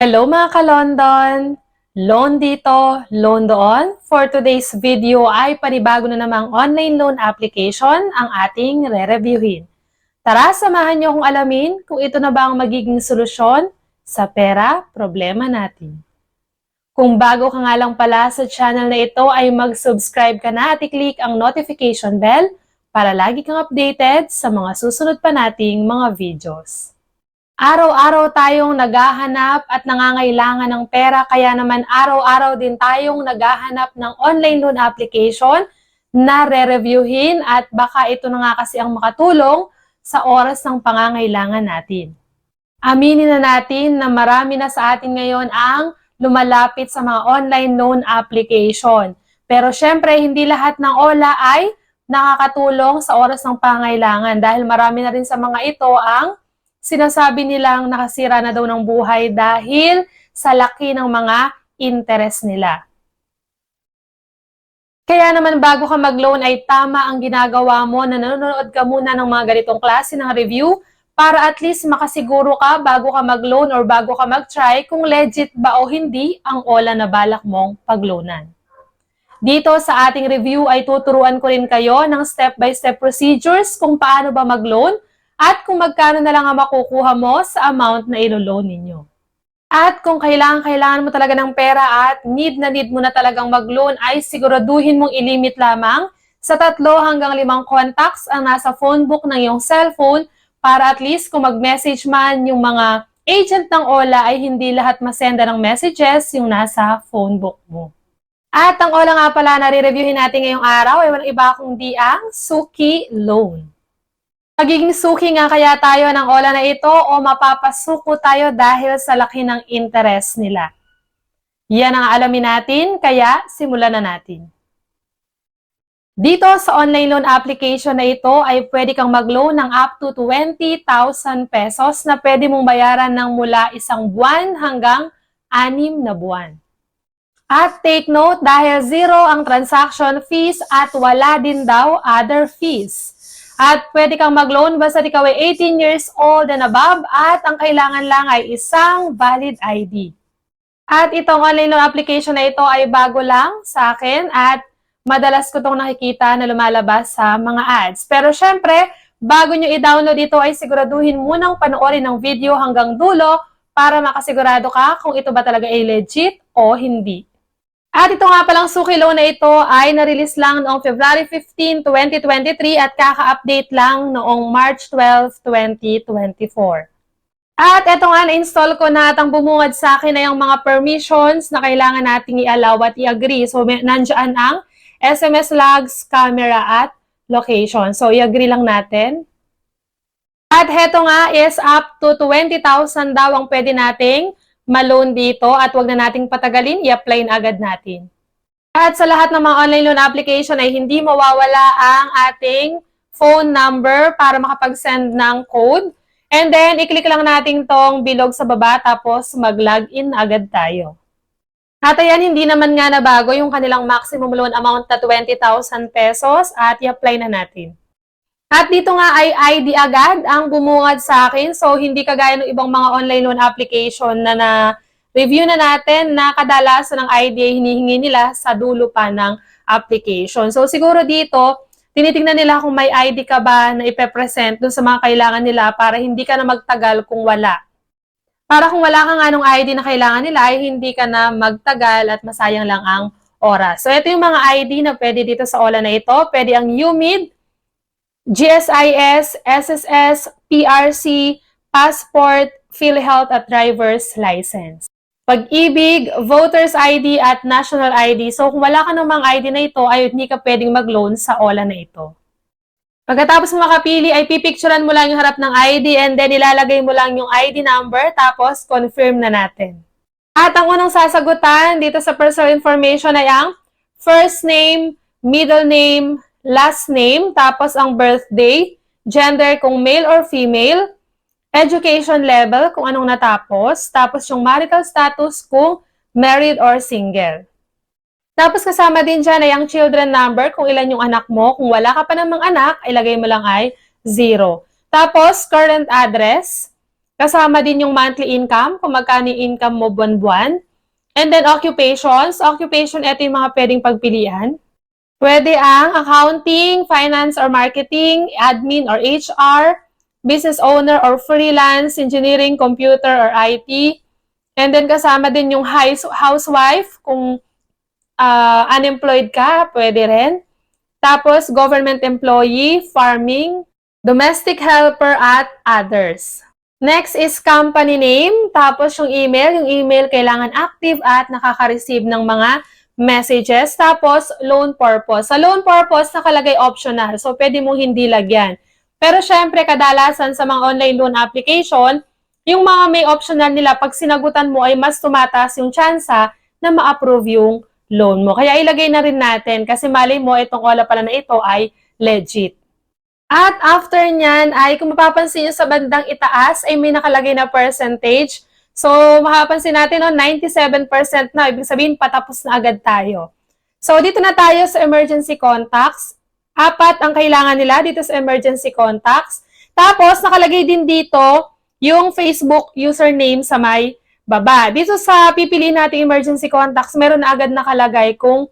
Hello mga ka-London! Loan dito, loan doon. For today's video ay panibago na namang online loan application ang ating re-reviewin. Tara, samahan niyo akong alamin kung ito na ba ang magiging solusyon sa pera problema natin. Kung bago ka nga lang pala sa channel na ito ay mag-subscribe ka na at i-click ang notification bell para lagi kang updated sa mga susunod pa nating mga videos. Araw-araw tayong naghahanap at nangangailangan ng pera, kaya naman araw-araw din tayong naghahanap ng online loan application na re-reviewin at baka ito na nga kasi ang makatulong sa oras ng pangangailangan natin. Aminin na natin na marami na sa atin ngayon ang lumalapit sa mga online loan application. Pero syempre, hindi lahat ng OLA ay nakakatulong sa oras ng pangangailangan dahil marami na rin sa mga ito ang sinasabi nilang nakasira na daw ng buhay dahil sa laki ng mga interest nila. Kaya naman bago ka mag-loan ay tama ang ginagawa mo na nanonood ka muna ng mga ganitong klase ng review para at least makasiguro ka bago ka mag-loan or bago ka mag-try kung legit ba o hindi ang OLA na balak mong pag-loanan. Dito sa ating review ay tuturuan ko rin kayo ng step-by-step procedures kung paano ba mag-loan at kung magkano na lang ang makukuha mo sa amount na ilo-loan ninyo. At kung kailangan mo talaga ng pera at need na need mo na talagang mag-loan ay siguraduhin mong ilimit lamang sa 3 hanggang 5 contacts ang nasa phone book ng iyong cellphone para at least kung mag-message man yung mga agent ng OLA ay hindi lahat masenda ng messages yung nasa phone book mo. At ang OLA nga pala na re-reviewin natin ngayong araw ay walang iba kundi ang Suki Loan. Magiging suki nga kaya tayo ng OLA na ito o mapapasuko tayo dahil sa laki ng interest nila? Yan ang alamin natin, kaya simulan na natin. Dito sa online loan application na ito ay pwede kang mag-loan ng up to 20,000 pesos na pwede mong bayaran ng mula 1 buwan hanggang 6 na buwan. At take note, dahil 0 ang transaction fees at wala din daw other fees. At pwede kang mag-loan basta ikaw ay 18 years old and above at ang kailangan lang ay isang valid ID. At itong online loan application na ito ay bago lang sa akin at madalas ko itong nakikita na lumalabas sa mga ads. Pero syempre, bago nyo i-download ito ay siguraduhin munang panoorin ng video hanggang dulo para makasigurado ka kung ito ba talaga ay legit o hindi. At ito nga palang Suki Loan na ito ay na-release lang noong February 15, 2023 at kaka-update lang noong March 12, 2024. At ito nga, na-install ko na at ang bumungad sa akin ay yung mga permissions na kailangan nating i-allow at i-agree. So, nandiyan ang SMS logs, camera at location. So, i-agree lang natin. At heto nga is up to 20,000 daw ang pwede nating ma-loan dito at wag na nating patagalin, i-apply na agad natin. At sa lahat ng mga online loan application ay hindi mawawala ang ating phone number para makapag-send ng code. And then, i-click lang natin tong bilog sa baba tapos mag-login na agad tayo. At ayan, hindi naman nga nabago yung kanilang maximum loan amount na 20,000 pesos at i-apply na natin. At dito nga ay ID agad ang bumungad sa akin. So, hindi kagaya ng ibang mga online loan application na na-review na natin na kadalasan ng ID ay hinihingi nila sa dulo pa ng application. So, siguro dito, tinitingnan nila kung may ID ka ba na ipepresent dun sa mga kailangan nila para hindi ka na magtagal kung wala. Para kung wala ka nga nung ID na kailangan nila, ay hindi ka na magtagal at masayang lang ang oras. So, ito yung mga ID na pwede dito sa OLA na ito. Pwede ang UMID, GSIS, SSS, PRC, Passport, PhilHealth at Driver's License. Pag-ibig, Voter's ID at National ID. So kung wala ka namang ID na ito, ay hindi ka pwedeng mag-loan sa OLA na ito. Pagkatapos mo makapili, ay pipicturean mo lang yung harap ng ID and then ilalagay mo lang yung ID number tapos confirm na natin. At ang unang sasagutan dito sa personal information ay ang first name, middle name, last name, tapos ang birthday, gender kung male or female, education level kung anong natapos, tapos yung marital status kung married or single. Tapos kasama din dyan ay ang children number kung ilan yung anak mo. Kung wala ka pa namang anak, ilagay mo lang ay 0. Tapos current address, Kasama din yung monthly income, kung magkano yung income mo buwan-buwan. And then occupations. Occupation, ito yung mga pwedeng pagpilian. Pwede ang accounting, finance or marketing, admin or HR, business owner or freelance, engineering, computer or IT. And then kasama din yung housewife, kung unemployed ka, pwede rin. Tapos government employee, farming, domestic helper at others. Next is company name, tapos yung email kailangan active at nakaka-receive ng mga messages, tapos loan purpose. Sa loan purpose, nakalagay optional, so pwede mong hindi lagyan. Pero syempre, kadalasan sa mga online loan application, yung mga may optional nila, pag sinagutan mo ay mas tumataas yung tsansa na ma-approve yung loan mo. Kaya ilagay na rin natin kasi malay mo itong OLA pala na ito ay legit. At after nyan ay kung mapapansin nyo sa bandang itaas ay may nakalagay na percentage. So makapansin natin 97% na, ibig sabihin patapos na agad tayo. So dito na tayo sa emergency contacts. 4 ang kailangan nila dito sa emergency contacts. Tapos nakalagay din dito yung Facebook username sa may baba. Dito sa pipiliin natin emergency contacts, meron na agad nakalagay kung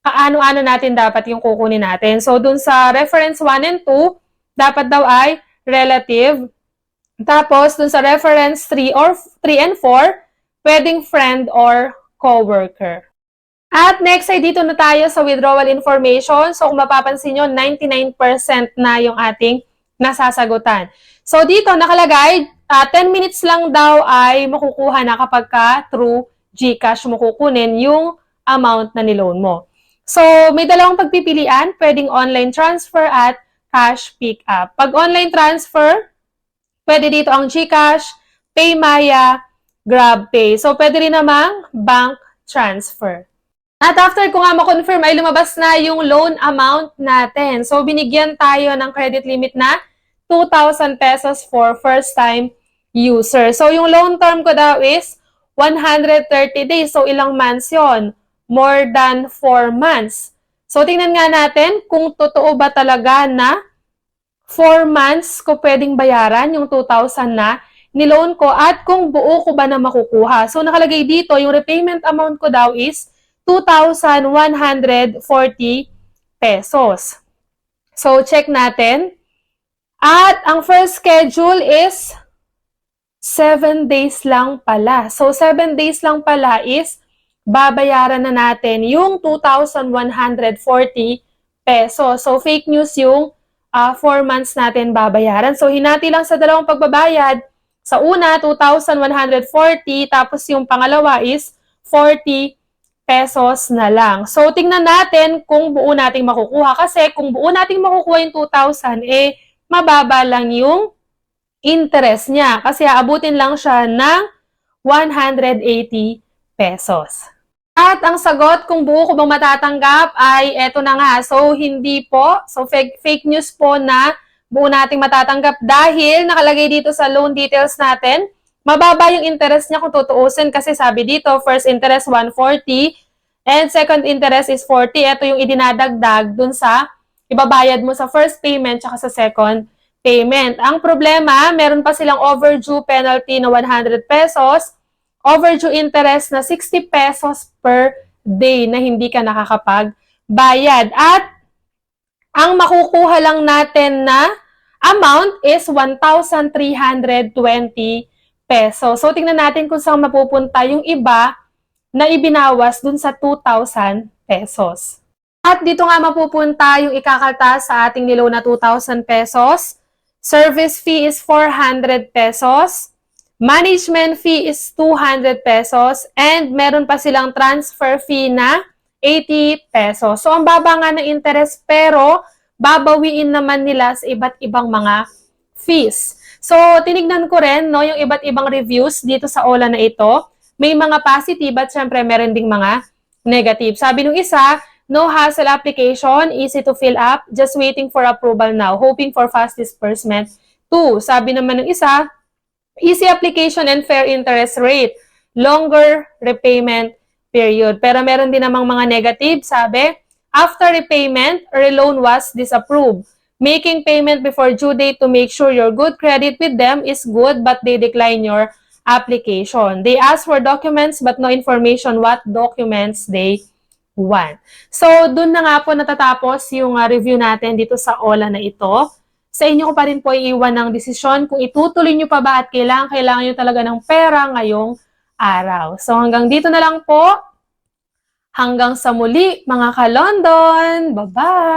ano-ano natin dapat yung kukunin natin. So, dun sa reference 1 and 2, dapat daw ay relative. Tapos, dun sa reference 3 and 4, pwedeng friend or coworker. At next ay dito na tayo sa withdrawal information. So, kung mapapansin nyo, 99% na yung ating nasasagutan. So, dito nakalagay, 10 minutes lang daw ay makukuha na kapag ka through GCash mo kukunin yung amount na niloan mo. So, may dalawang pagpipilian, pwedeng online transfer at cash pick-up. Pag online transfer, pwede dito ang GCash, PayMaya, GrabPay. So, pwede rin namang bank transfer. At after ko nga ma-confirm ay lumabas na yung loan amount natin. So, binigyan tayo ng credit limit na 2,000 pesos for first-time user. So, yung loan term ko daw is 130 days. So, ilang months yon? More than 4 months. So, tingnan nga natin kung totoo ba talaga na 4 months ko pwedeng bayaran yung 2,000 na niloan ko at kung buo ko ba na makukuha. So, nakalagay dito, yung repayment amount ko daw is 2,140 pesos. So, check natin. At ang first schedule is 7 days lang pala. So, 7 days lang pala is babayaran na natin yung 2,140 pesos. So, fake news yung 4 months natin babayaran. So, hinati lang sa dalawang pagbabayad. Sa una, 2,140, tapos yung pangalawa is 40 pesos na lang. So, tingnan natin kung buo nating makukuha. Kasi kung buo nating makukuha yung 2,000, mababa lang yung interest niya. Kasi aabutin lang siya ng 180 pesos. At ang sagot kung buo ko bang matatanggap ay eto na nga. So, hindi po. So, fake news po na buo nating matatanggap dahil nakalagay dito sa loan details natin, mababa yung interest niya kung tutuusin kasi sabi dito, first interest 140 and second interest is 40. Ito yung idinadagdag dun sa ibabayad mo sa first payment tsaka sa second payment. Ang problema, meron pa silang overdue penalty na 100 pesos, overdue interest na 60 pesos per day na hindi ka nakakapagbayad. At ang makukuha lang natin na amount is 1,320 pesos. So, tingnan natin kung saan mapupunta yung iba na ibinawas dun sa 2,000 pesos. At dito nga mapupunta yung ikakaltas sa ating niloan na 2,000 pesos. Service fee is 400 pesos. Management fee is 200 pesos. And meron pa silang transfer fee na 80 pesos. So, ang baba nga ng interest pero babawiin naman nila sa iba't ibang mga fees. So, tinignan ko rin no, yung iba't ibang reviews dito sa OLA na ito. May mga positive at syempre meron ding mga negative. Sabi nung isa, no hassle application, easy to fill up, just waiting for approval now, hoping for fast disbursement. 2, sabi naman ng isa, easy application and fair interest rate, longer repayment period. Pero meron din namang mga negative, sabi, after repayment, reloan was disapproved. Making payment before due date to make sure your good credit with them is good but they decline your application. They ask for documents but no information what documents they want. So, dun na nga po natatapos yung review natin dito sa OLA na ito. Sa inyo ko pa rin po iiwan ng desisyon kung itutuloy nyo pa ba at kailangan nyo talaga ng pera ngayong araw. So, hanggang dito na lang po. Hanggang sa muli, mga ka-London. Bye-bye!